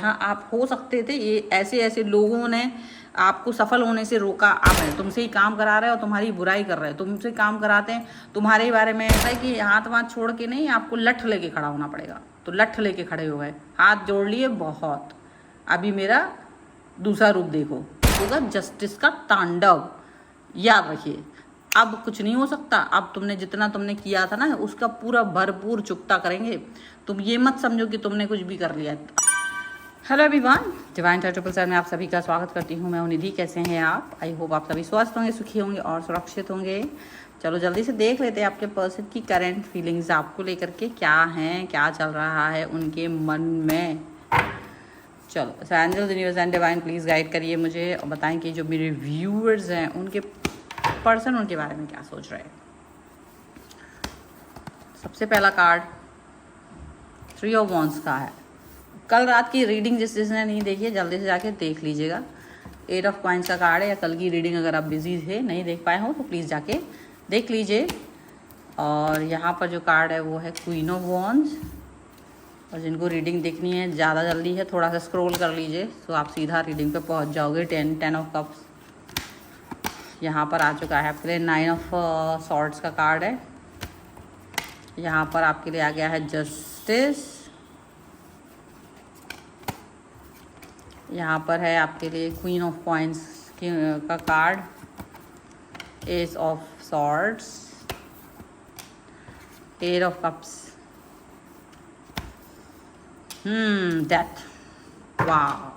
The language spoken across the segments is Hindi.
हाँ, आप हो सकते थे, ये ऐसे ऐसे लोगों ने आपको सफल होने से रोका। आप तुमसे ही काम करा रहे हो, तुम्हारी बुराई कर रहे हैं, तुमसे काम कराते हैं, तुम्हारे ही बारे में ऐसा है कि हाथ वाथ छोड़ के नहीं, आपको लठ लेके खड़ा होना पड़ेगा। तो लठ लेके खड़े हो गए, हाथ जोड़ लिए बहुत। अभी मेरा दूसरा रूप देखो, होगा जस्टिस का तांडव। याद रखिए, अब कुछ नहीं हो सकता। अब जितना तुमने किया था ना, उसका पूरा भरपूर चुकता करेंगे। तुम ये मत समझो कि तुमने कुछ भी कर लिया। Hello everyone, divine triple seven में आप सभी का स्वागत करती हूँ। मैं निधि। कैसे हैं आप? आई होप आप सभी स्वस्थ होंगे, सुखी होंगे और सुरक्षित होंगे। चलो जल्दी से देख लेते हैं आपके पर्सन की करंट फीलिंग्स आपको लेकर के क्या हैं, क्या चल रहा है उनके मन में। चलो angels, universe and divine please guide करिए मुझे और बताएं कि जो मेरे व्यूअर्स हैं उनके पर्सन उनके बारे में क्या सोच रहे हैं। सबसे पहला कार्ड 3 ऑफ वॉन्ड्स का है। कल रात की रीडिंग जिसने नहीं देखी है जल्दी से जाके देख लीजिएगा। 8 ऑफ कॉइंस का कार्ड है। या कल की रीडिंग अगर आप बिजी थे, नहीं देख पाए हो, तो प्लीज़ जाके देख लीजिए। और यहाँ पर जो कार्ड है वो है क्वीन ऑफ वॉन्ड्स। और जिनको रीडिंग देखनी है, ज़्यादा जल्दी है, थोड़ा सा स्क्रॉल कर लीजिए तो आप सीधा रीडिंग पे पहुँच जाओगे। 10 ऑफ कप्स यहाँ पर आ चुका है आपके लिए। 9 ऑफ सॉर्ड्स का कार्ड है। यहाँ पर आपके लिए आ गया है जस्टिस। यहाँ पर है आपके लिए क्वीन ऑफ कॉइंस का card, S of swords, 8 of cups, death. वाह।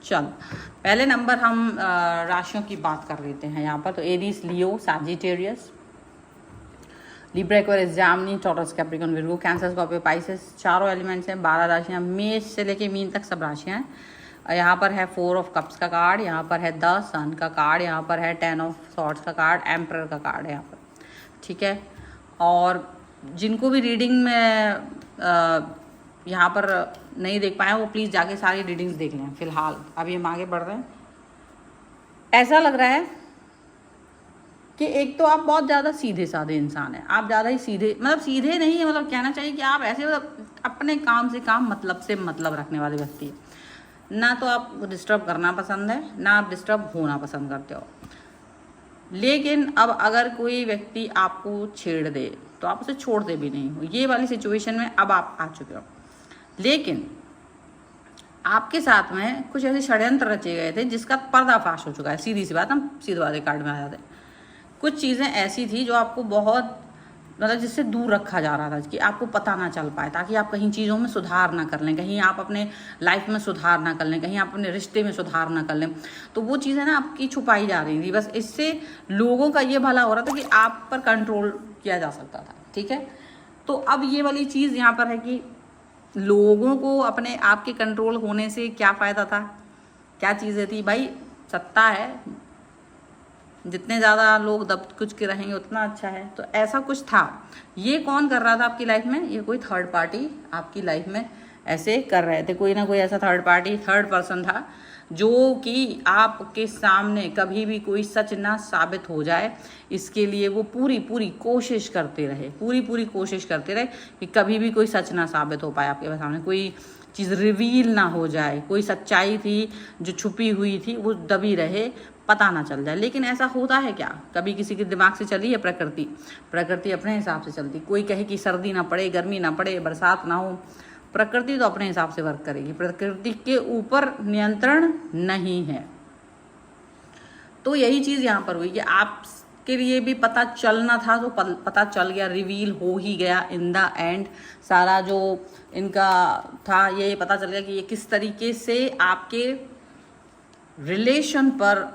चल पहले नंबर हम राशियों की बात कर लेते हैं यहाँ पर। तो Aries, Leo, Sagittarius, Libra, Aquarius, Gemini, Taurus, Capricorn, Virgo, Cancer, Scorpio, Pisces. चारों एलिमेंट्स हैं, 12 राशियाँ, मेष से लेके मीन तक सब राशियाँ हैं। यहाँ पर है 4 ऑफ कप्स का कार्ड, यहाँ पर है द सन का कार्ड, यहाँ पर है 10 ऑफ सॉर्ड्स का कार्ड, एम्परर का कार्ड है यहाँ पर। ठीक है। और जिनको भी रीडिंग में यहाँ पर नहीं देख पाए वो प्लीज़ जाके सारी रीडिंग्स देख लें। फिलहाल अभी हम आगे बढ़ रहे हैं। ऐसा लग रहा है कि एक तो आप बहुत ज़्यादा सीधे साधे इंसान हैं। आप ज़्यादा ही सीधे, मतलब सीधे नहीं है, मतलब कहना चाहिए कि आप ऐसे अपने काम से काम, मतलब से मतलब रखने वाले व्यक्ति हैं। ना तो आप डिस्टर्ब करना पसंद है, ना आप डिस्टर्ब होना पसंद करते हो। लेकिन अब अगर कोई व्यक्ति आपको छेड़ दे तो आप उसे छोड़ते भी नहीं हो। ये वाली सिचुएशन में अब आप आ चुके हो। लेकिन आपके साथ में कुछ ऐसे षड्यंत्र रचे गए थे जिसका पर्दाफाश हो चुका है। सीधी सी बात, हम सीधे वाले कार्ड में आ जाते हैं। कुछ चीज़ें ऐसी थी जो आपको बहुत, मतलब जिससे दूर रखा जा रहा था कि आपको पता ना चल पाए, ताकि आप कहीं चीज़ों में सुधार ना कर लें, कहीं आप अपने लाइफ में सुधार ना कर लें, कहीं आप अपने रिश्ते में सुधार ना कर लें। तो वो चीज़ें ना आपकी छुपाई जा रही थी। बस इससे लोगों का ये भला हो रहा था कि आप पर कंट्रोल किया जा सकता था। ठीक है। तो अब ये वाली चीज़ यहाँ पर है कि लोगों को अपने आपके कंट्रोल होने से क्या फ़ायदा था, क्या चीज़ें थी भाई। सत्ता है, जितने ज़्यादा लोग दब कुछ के रहेंगे उतना अच्छा है। तो ऐसा कुछ था। ये कौन कर रहा था आपकी लाइफ में? ये कोई थर्ड पार्टी आपकी लाइफ में ऐसे कर रहे थे। कोई ना कोई ऐसा थर्ड पार्टी, थर्ड पर्सन था जो कि आपके सामने कभी भी कोई सच ना साबित हो जाए, इसके लिए वो पूरी पूरी कोशिश करते रहे, पूरी कोशिश करते रहे कि कभी भी कोई सच ना साबित हो पाए आपके सामने, कोई चीज़ रिवील ना हो जाए, कोई सच्चाई थी जो छुपी हुई थी वो दबी रहे, पता ना चल जाए। लेकिन ऐसा होता है क्या? कभी किसी के दिमाग से चली है प्रकृति? प्रकृति अपने हिसाब से चलती। कोई कहे कि सर्दी ना पड़े, गर्मी ना पड़े, बरसात ना हो, प्रकृति तो अपने हिसाब से वर्क करेगी। प्रकृति के ऊपर नियंत्रण नहीं है। तो यही चीज़ यहाँ पर हुई कि आपके लिए भी पता चलना था तो पता चल गया, रिवील हो ही गया इन द एंड। सारा जो इनका था ये पता चल गया कि ये किस तरीके से आपके रिलेशन पर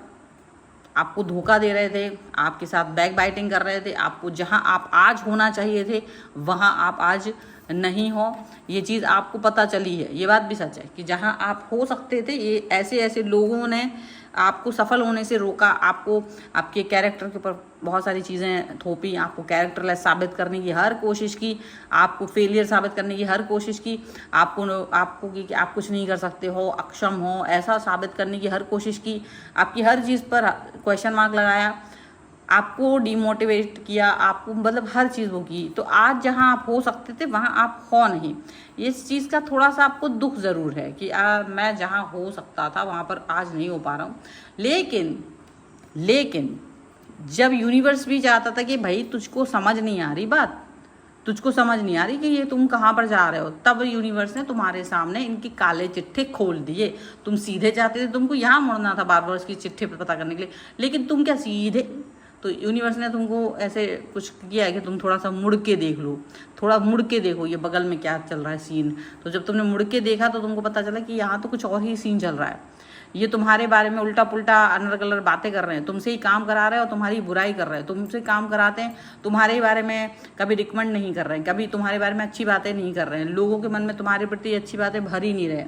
आपको धोखा दे रहे थे, आपके साथ बैक बाइटिंग कर रहे थे, आपको जहां आप आज होना चाहिए थे वहां आप आज नहीं हो। ये चीज़ आपको पता चली है। ये बात भी सच है कि जहां आप हो सकते थे, ये ऐसे ऐसे लोगों ने आपको सफल होने से रोका, आपको आपके कैरेक्टर के ऊपर बहुत सारी चीज़ें थोपी, आपको कैरेक्टरलेस साबित करने की हर कोशिश की, आपको फेलियर साबित करने की हर कोशिश की, आपको कि आप कुछ नहीं कर सकते हो, अक्षम हो, ऐसा साबित करने की हर कोशिश की, आपकी हर चीज़ पर क्वेश्चन मार्क लगाया। आपको डिमोटिवेट किया, आपको मतलब हर चीज़ वो की। तो आज जहाँ आप हो सकते थे वहाँ आप हो नहीं। इस चीज़ का थोड़ा सा आपको दुख ज़रूर है कि मैं जहाँ हो सकता था वहाँ पर आज नहीं हो पा रहा हूँ। लेकिन जब यूनिवर्स भी चाहता था कि भाई तुझको समझ नहीं आ रही बात, तुझको समझ नहीं आ रही कि ये तुम कहाँ पर जा रहे हो, तब यूनिवर्स ने तुम्हारे सामने इनके काले चिट्ठे खोल दिए। तुम सीधे जाते थे, तुमको यहाँ मुड़ना था बार बार इसकी चिट्ठे पर पता करने के लिए, लेकिन तुम क्या सीधे, तो यूनिवर्स ने तुमको ऐसे कुछ किया है कि तुम थोड़ा सा मुड़ के देख लो, थोड़ा मुड़ के देखो ये बगल में क्या चल रहा है सीन। तो जब तुमने मुड़ के देखा तो तुमको पता चला कि यहाँ तो कुछ और ही सीन चल रहा है। ये तुम्हारे बारे में उल्टा पुल्टा अनर कलर बातें कर रहे हैं, तुमसे ही काम करा रहे हैं और तुम्हारी बुराई कर रहे हैं। तुमसे काम कराते हैं, तुम्हारे ही बारे में कभी रिकमेंड नहीं कर रहे हैं, कभी तुम्हारे बारे में अच्छी बातें नहीं कर रहे हैं, लोगों के मन में तुम्हारे प्रति अच्छी बातें भर ही नहीं रहे।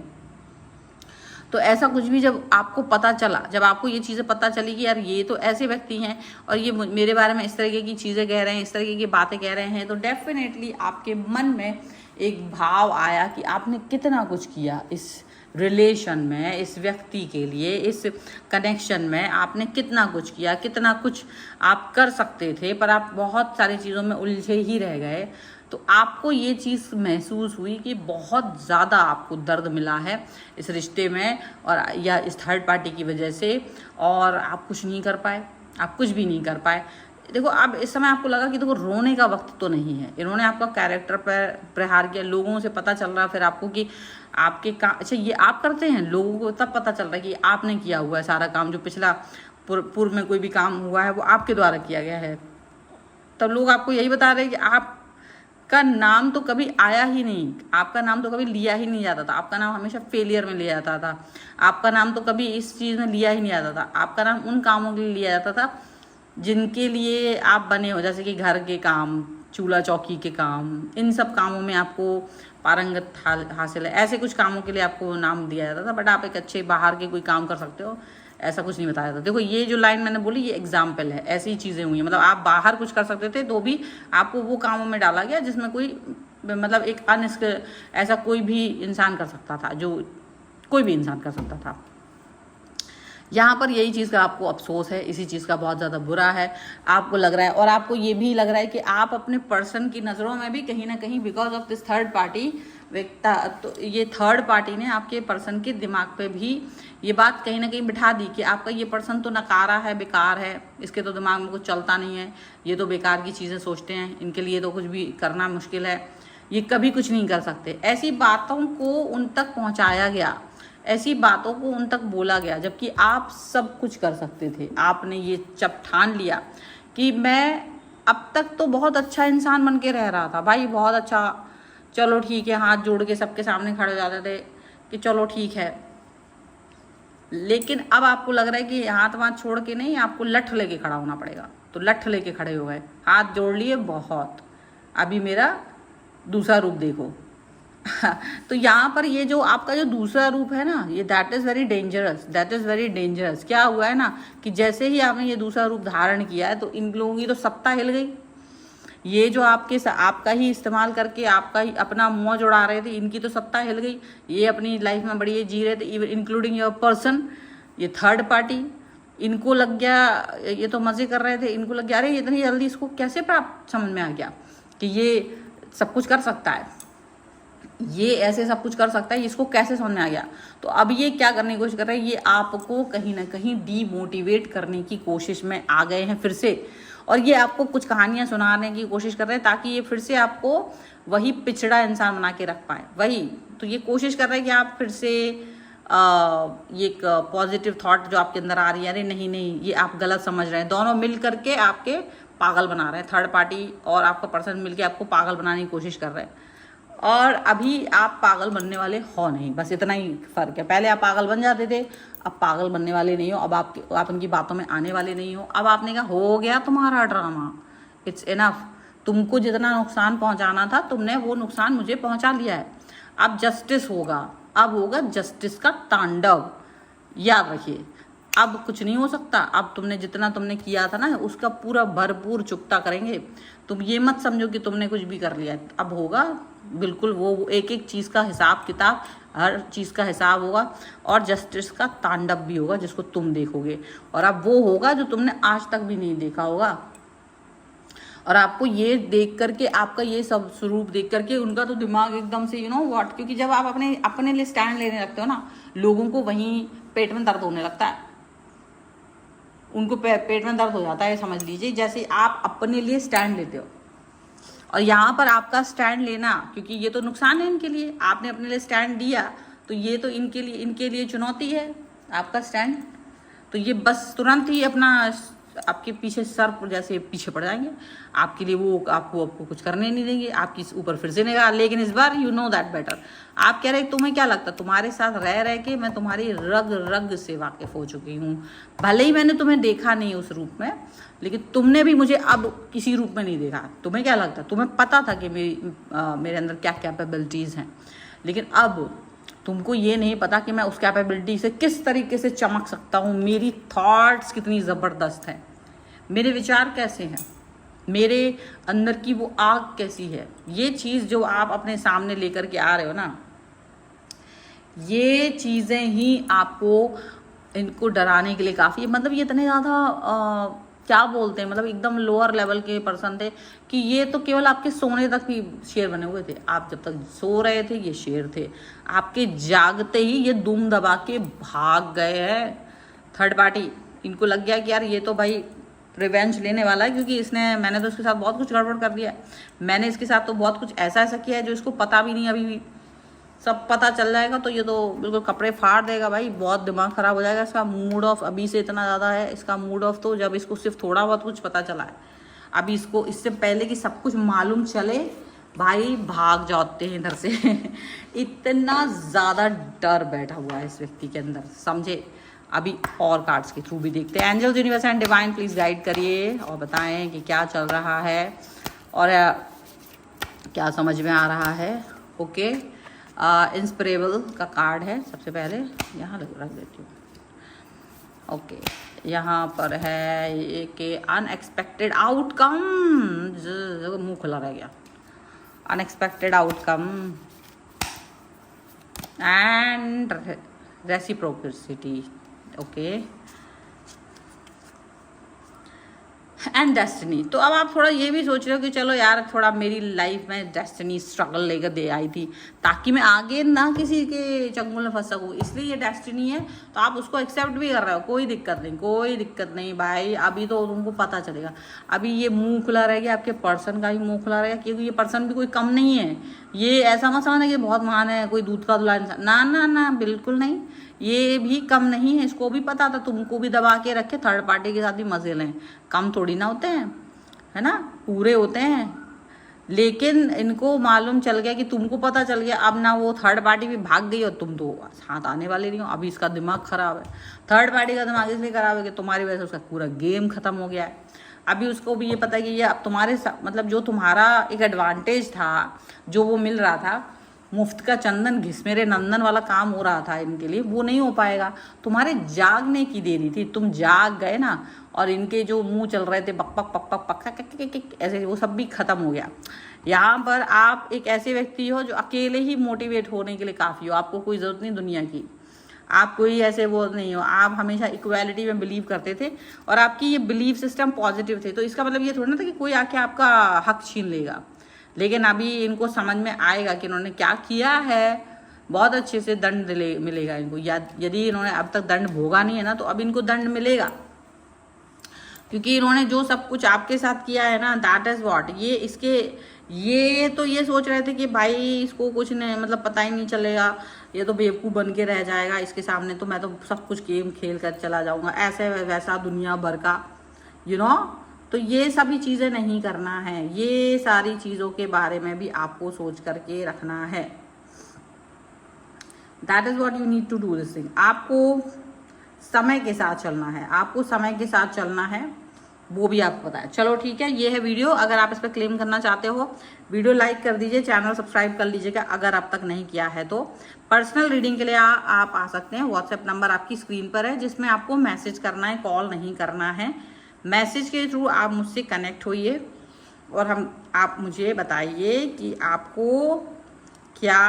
तो ऐसा कुछ भी जब आपको पता चला, जब आपको ये चीज़ें पता चली कि यार ये तो ऐसे व्यक्ति हैं और ये मेरे बारे में इस तरीके की चीज़ें कह रहे हैं, इस तरीके की बातें कह रहे हैं, तो डेफिनेटली आपके मन में एक भाव आया कि आपने कितना कुछ किया इस रिलेशन में, इस व्यक्ति के लिए, इस कनेक्शन में आपने कितना कुछ किया, कितना कुछ आप कर सकते थे, पर आप बहुत सारी चीज़ों में उलझे ही रह गए। तो आपको ये चीज़ महसूस हुई कि बहुत ज़्यादा आपको दर्द मिला है इस रिश्ते में और या इस थर्ड पार्टी की वजह से, और आप कुछ नहीं कर पाए, आप कुछ भी नहीं कर पाए। देखो अब इस समय आपको लगा कि देखो रोने का वक्त तो नहीं है, इन्होंने आपका कैरेक्टर पर प्रहार किया, लोगों से पता चल रहा है फिर आपको कि आपके काम, अच्छा ये आप करते हैं, लोगों को तब पता चल रहा है कि आपने किया हुआ है सारा काम, जो पिछला पूर्व में कोई भी काम हुआ है वो आपके द्वारा किया गया है। तब लोग आपको यही बता रहे हैं कि आपका नाम तो कभी आया ही नहीं, आपका नाम तो कभी लिया ही नहीं जाता था, आपका नाम हमेशा फेलियर में लिया जाता था, आपका नाम तो कभी इस चीज़ में लिया ही नहीं जाता था, आपका नाम उन कामों के लिए लिया जाता था जिनके लिए आप बने हो, जैसे कि घर के काम, चूल्हा चौकी के काम, इन सब कामों में आपको पारंगत हासिल है, ऐसे कुछ कामों के लिए आपको नाम दिया जाता था। बट आप एक अच्छे बाहर के कोई काम कर सकते हो, ऐसा कुछ नहीं बताया था। देखो ये जो लाइन मैंने बोली ये एग्जाम्पल है, ऐसी चीज़ें हुई हैं, मतलब आप बाहर कुछ कर सकते थे तो भी आपको वो कामों में डाला गया जिसमें कोई मतलब एक ऐसा कोई भी इंसान कर सकता था, जो कोई भी इंसान कर सकता था। यहाँ पर यही चीज़ का आपको अफसोस है, इसी चीज़ का बहुत ज़्यादा बुरा है आपको लग रहा है, और आपको ये भी लग रहा है कि आप अपने पर्सन की नज़रों में भी कहीं ना कहीं because of this third party व्यक्ता, तो ये थर्ड पार्टी ने आपके पर्सन के दिमाग पे भी ये बात कहीं ना कहीं बिठा दी कि आपका ये पर्सन तो नकारा है, बेकार है, इसके तो दिमाग में कुछ चलता नहीं है, ये तो बेकार की चीज़ें सोचते हैं, इनके लिए तो कुछ भी करना मुश्किल है, ये कभी कुछ नहीं कर सकते। ऐसी बातों को उन तक पहुँचाया गया, ऐसी बातों को उन तक बोला गया, जबकि आप सब कुछ कर सकते थे। आपने ये जब ठान लिया कि मैं अब तक तो बहुत अच्छा इंसान बन के रह रहा था, भाई बहुत अच्छा, चलो ठीक है, हाथ जोड़ के सबके सामने खड़े हो जाते थे कि चलो ठीक है, लेकिन अब आपको लग रहा है कि हाथ वाथ छोड़ के नहीं, आपको लठ लेके खड़ा होना पड़ेगा। तो लठ लेके खड़े हो गए, हाथ जोड़ लिए, बहुत, अभी मेरा दूसरा रूप देखो। तो यहाँ पर ये जो आपका जो दूसरा रूप है ना, ये that is very dangerous, that is very dangerous. क्या हुआ है ना कि जैसे ही आपने ये दूसरा रूप धारण किया है तो इन लोगों की तो सत्ता हिल गई। ये जो आपका ही इस्तेमाल करके आपका ही अपना मुँह जुड़ा रहे थे, इनकी तो सत्ता हिल गई। ये अपनी लाइफ में बढ़िया जी रहे थे, इवन इंक्लूडिंग योर पर्सन, ये थर्ड पार्टी, इनको लग गया, ये तो मज़े कर रहे थे, इनको लग गया अरे इतनी जल्दी इसको कैसे प्राप्त समझ में आ गया कि ये सब कुछ कर सकता है, ये ऐसे सब कुछ कर सकता है, इसको कैसे समझ में आ गया। तो अब ये क्या करने की कोशिश कर रहे हैं, ये आपको कहीं ना कहीं डीमोटिवेट करने की कोशिश में आ गए हैं फिर से, और ये आपको कुछ कहानियां सुनाने की कोशिश कर रहे हैं ताकि ये फिर से आपको वही पिछड़ा इंसान बना के रख पाए। वही तो ये कोशिश कर रहे हैं कि आप फिर से ये एक पॉजिटिव थॉट जो आपके अंदर आ रही है, अरे नहीं नहीं ये आप गलत समझ रहे हैं, दोनों मिल करके आपके पागल बना रहे हैं, थर्ड पार्टी और आपका पर्सन मिलके आपको पागल बनाने की कोशिश कर रहे हैं। और अभी आप पागल बनने वाले हो नहीं, बस इतना ही फ़र्क है। पहले आप पागल बन जाते थे, अब पागल बनने वाले नहीं हो, अब आप उनकी बातों में आने वाले नहीं हो। अब आपने कहा हो गया तुम्हारा ड्रामा, इट्स इनफ, तुमको जितना नुकसान पहुंचाना था तुमने वो नुकसान मुझे पहुंचा लिया है, अब जस्टिस होगा, अब होगा जस्टिस का तांडव। याद रखिए, अब कुछ नहीं हो सकता, अब जितना तुमने किया था ना उसका पूरा भरपूर चुकता करेंगे। तुम ये मत समझो कि तुमने कुछ भी कर लिया है, अब होगा बिल्कुल वो एक एक चीज़ का हिसाब किताब हर चीज़ का हिसाब होगा और जस्टिस का तांडव भी होगा जिसको तुम देखोगे, और अब वो होगा जो तुमने आज तक भी नहीं देखा होगा। और आपको ये देख करके, आपका ये सब स्वरूप देख करके उनका तो दिमाग एकदम से यू नो व्हाट, क्योंकि जब आप अपने अपने लिए स्टैंड लेने लगते हो ना, लोगों को वहीं पेट में दर्द होने लगता है, उनको पेट में दर्द हो जाता है, समझ लीजिए, जैसे आप अपने लिए स्टैंड लेते हो। और यहाँ पर आपका स्टैंड लेना, क्योंकि ये तो नुकसान है इनके लिए, आपने अपने लिए स्टैंड दिया तो ये तो इनके लिए चुनौती है आपका स्टैंड। तो ये बस तुरंत ही अपना आपके पीछे सर जैसे पीछे पड़ जाएंगे आपके लिए, वो आपको कुछ करने नहीं देंगे, आपकी ऊपर फिर से निगाह। लेकिन इस बार यू नो दैट बेटर। आप कह रहे तुम्हें क्या लगता, तुम्हारे साथ रह रह के मैं तुम्हारी रग रग से वाकिफ हो चुकी हूँ। भले ही मैंने तुम्हें देखा नहीं उस रूप में, लेकिन तुमने भी मुझे अब किसी रूप में नहीं देखा। तुम्हें क्या लगता, तुम्हें पता था कि मेरे अंदर क्या कैपेबिलिटीज़ हैं, लेकिन अब तुमको ये नहीं पता कि मैं उस कैपेबिलिटी से किस तरीके से चमक सकता हूँ। मेरी थॉट्स कितनी ज़बरदस्त हैं, मेरे विचार कैसे हैं, मेरे अंदर की वो आग कैसी है। ये चीज़ जो आप अपने सामने लेकर के आ रहे हो ना, ये चीज़ें ही आपको इनको डराने के लिए काफ़ी है। मतलब ये इतने ज़्यादा क्या बोलते हैं, मतलब एकदम लोअर लेवल के पर्सन थे कि ये तो केवल आपके सोने तक भी शेर बने हुए थे। आप जब तक सो रहे थे ये शेर थे, आपके जागते ही ये दुम दबा के भाग गए हैं। थर्ड पार्टी, इनको लग गया कि यार ये तो भाई रिवेंज लेने वाला है, क्योंकि मैंने तो इसके साथ बहुत कुछ गड़बड़ कर दिया है, मैंने इसके साथ तो बहुत कुछ ऐसा किया है जो इसको पता भी नहीं, अभी भी सब पता चल जाएगा तो ये तो बिल्कुल कपड़े फाड़ देगा भाई, बहुत दिमाग ख़राब हो जाएगा इसका। मूड ऑफ अभी से इतना ज़्यादा है इसका मूड ऑफ, तो जब इसको सिर्फ थोड़ा बहुत कुछ पता चला है, अभी इसको इससे पहले कि सब कुछ मालूम चले भाई भाग जाते हैं इधर से इतना ज़्यादा डर बैठा हुआ है इस व्यक्ति के अंदर, समझे। अभी और कार्ड्स के थ्रू भी देखते हैं। Angels, universe and divine please guide करिए और बताएं कि क्या चल रहा है और क्या समझ में आ रहा है। ओके, इंस्पिरेबल का कार्ड है सबसे पहले, यहाँ रख देती हूँ। ओके, यहाँ पर है ये कि अनएक्सपेक्टेड आउटकम, मुंह खुला रह गया, unexpected outcome and reciprocity. Okay, and destiny. तो अब आप थोड़ा ये भी सोच रहे हो कि चलो यार थोड़ा मेरी लाइफ में डेस्टिनी स्ट्रगल लेकर दे आई थी ताकि मैं आगे ना किसी के चंगुल में फंस सकूँ, इसलिए ये डेस्टिनी है। तो आप उसको एक्सेप्ट भी कर रहे हो, कोई दिक्कत नहीं, कोई दिक्कत नहीं भाई। अभी तो तुमको पता चलेगा, अभी ये मुंह खुला रहेगा, आपके पर्सन का भी मुंह खुला रहेगा, क्योंकि ये पर्सन भी कोई कम नहीं है। ये ऐसा मत समझना कि बहुत महान है, कोई दूध का धुला इंसान, ना ना ना, बिल्कुल नहीं, ये भी कम नहीं है। इसको भी पता था तुमको भी दबा के रखे, थर्ड पार्टी के साथ भी मजे लें, कम थोड़ी ना होते हैं, है ना, पूरे होते हैं। लेकिन इनको मालूम चल गया कि तुमको पता चल गया, अब ना वो थर्ड पार्टी भी भाग गई और तुम तो साथ आने वाले नहीं हो। अभी इसका दिमाग खराब है, थर्ड पार्टी का दिमाग इसलिए खराब है कि तुम्हारी वजह से उसका पूरा गेम खत्म हो गया है। अभी उसको भी ये पता है कि ये अब तुम्हारे साथ, मतलब जो तुम्हारा एक एडवांटेज था, जो वो मिल रहा था, मुफ्त का चंदन घिसमेरे नंदन वाला काम हो रहा था इनके लिए, वो नहीं हो पाएगा। तुम्हारे जागने की देरी थी, तुम जाग गए ना, और इनके जो मुंह चल रहे थे बक पक पक पक पक ऐसे, वो सब भी खत्म हो गया। यहाँ पर आप एक ऐसे व्यक्ति हो जो अकेले ही मोटिवेट होने के लिए काफ़ी हो, आपको कोई ज़रूरत नहीं दुनिया की, आप कोई ऐसे वो नहीं हो, आप हमेशा इक्वालिटी में बिलीव करते थे और आपकी ये बिलीव सिस्टम पॉजिटिव थे। तो इसका मतलब ये थोड़ा ना था कि कोई आके आपका हक छीन लेगा। लेकिन अभी इनको समझ में आएगा कि इन्होंने क्या किया है, बहुत अच्छे से दंड मिलेगा इनको। यदि इन्होंने अब तक दंड भोगा नहीं है ना, तो अब इनको दंड मिलेगा, क्योंकि इन्होंने जो सब कुछ आपके साथ किया है ना, दैट इज़ व्हाट, ये तो ये सोच रहे थे कि भाई इसको कुछ नहीं, मतलब पता ही नहीं चलेगा, ये तो बेवकूफ़ बन के रह जाएगा, इसके सामने तो मैं तो सब कुछ गेम खेल कर चला जाऊंगा, ऐसे वैसा दुनिया भर का, यू नो। तो ये सभी चीज़ें नहीं करना है, ये सारी चीज़ों के बारे में भी आपको सोच करके रखना है। That is what you need to do this thing. आपको समय के साथ चलना है, आपको समय के साथ चलना है, वो भी आपको पता है। चलो ठीक है, ये है वीडियो। अगर आप इस पर क्लेम करना चाहते हो, वीडियो लाइक कर दीजिए, चैनल सब्सक्राइब कर लीजिएगा अगर अब तक नहीं किया है तो। पर्सनल रीडिंग के लिए आप आ सकते हैं, व्हाट्सएप नंबर आपकी स्क्रीन पर है, जिसमें आपको मैसेज करना है, कॉल नहीं करना है। मैसेज के थ्रू आप मुझसे कनेक्ट होइए और आप मुझे बताइए कि आपको क्या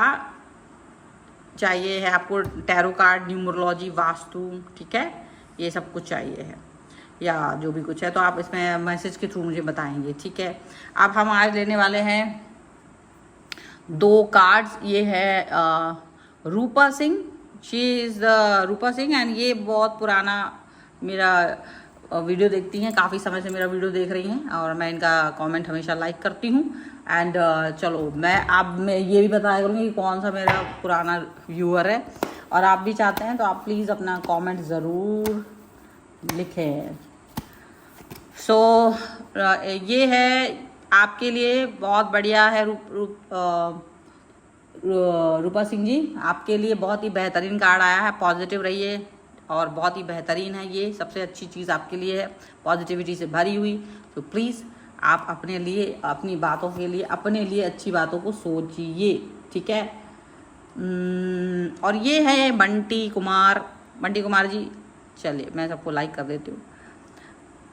चाहिए है आपको, टैरो कार्ड, न्यूमरोलॉजी, वास्तु, ठीक है, ये सब कुछ चाहिए है या जो भी कुछ है तो आप इसमें मैसेज के थ्रू मुझे बताएंगे, ठीक है। अब हम आज लेने वाले हैं 2 कार्ड्स। ये है Rupa Singh, she is Rupa Singh and ये बहुत पुराना मेरा वीडियो देखती हैं, काफ़ी समय से मेरा वीडियो देख रही हैं और मैं इनका कमेंट हमेशा लाइक करती हूँ। एंड चलो मैं ये भी बताया करूँगी कि कौन सा मेरा पुराना व्यूअर है, और आप भी चाहते हैं तो आप प्लीज़ अपना कमेंट ज़रूर लिखें। सो ये है आपके लिए, बहुत बढ़िया है रूपा सिंह जी, आपके लिए बहुत ही बेहतरीन कार्ड आया है। पॉजिटिव रहिए और बहुत ही बेहतरीन है, ये सबसे अच्छी चीज़ आपके लिए है, पॉजिटिविटी से भरी हुई। तो प्लीज़ आप अपने लिए, अपनी बातों के लिए, अपने लिए अच्छी बातों को सोचिए, ठीक है। और ये है बंटी कुमार जी, चलिए मैं सबको लाइक कर देती हूँ।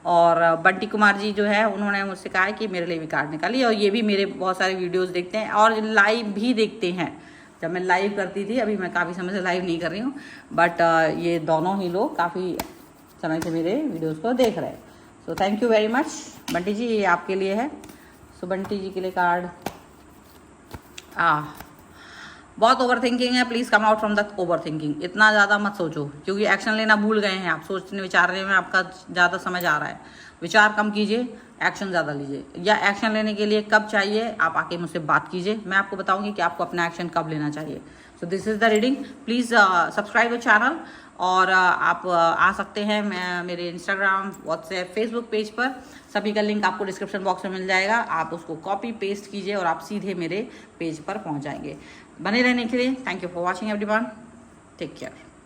और बंटी कुमार जी जो है उन्होंने मुझसे कहा है कि मेरे लिए भी कार्ड निकालिए, और ये भी मेरे बहुत सारे वीडियोस देखते हैं और लाइव भी देखते हैं। जब मैं लाइव करती थी, अभी मैं काफ़ी समय से लाइव नहीं कर रही हूँ, बट ये दोनों ही लोग काफ़ी समय से मेरे वीडियोस को देख रहे हैं। So thank you very much Bunty ji, ये आपके लिए है। सो बंटी जी के लिए कार्ड, बहुत ओवर थिंकिंग है, please come out from the over thinking. इतना ज़्यादा मत सोचो, क्योंकि एक्शन लेना भूल गए हैं आप, सोचने विचारने में आपका ज़्यादा समय जा रहा है। विचार कम कीजिए, एक्शन ज़्यादा लीजिए, या एक्शन लेने के लिए कब चाहिए आप आके मुझसे बात कीजिए, मैं आपको बताऊंगी कि आपको अपना एक्शन कब लेना चाहिए। So this is the reading, please subscribe the channel, और आप आ सकते हैं मेरे इंस्टाग्राम, व्हाट्सएप, फेसबुक पेज पर, सभी का लिंक आपको डिस्क्रिप्शन बॉक्स में मिल जाएगा। आप उसको कॉपी पेस्ट कीजिए और आप सीधे मेरे पेज पर पहुंच जाएंगे। बने रहने के लिए thank you for watching everyone, take care.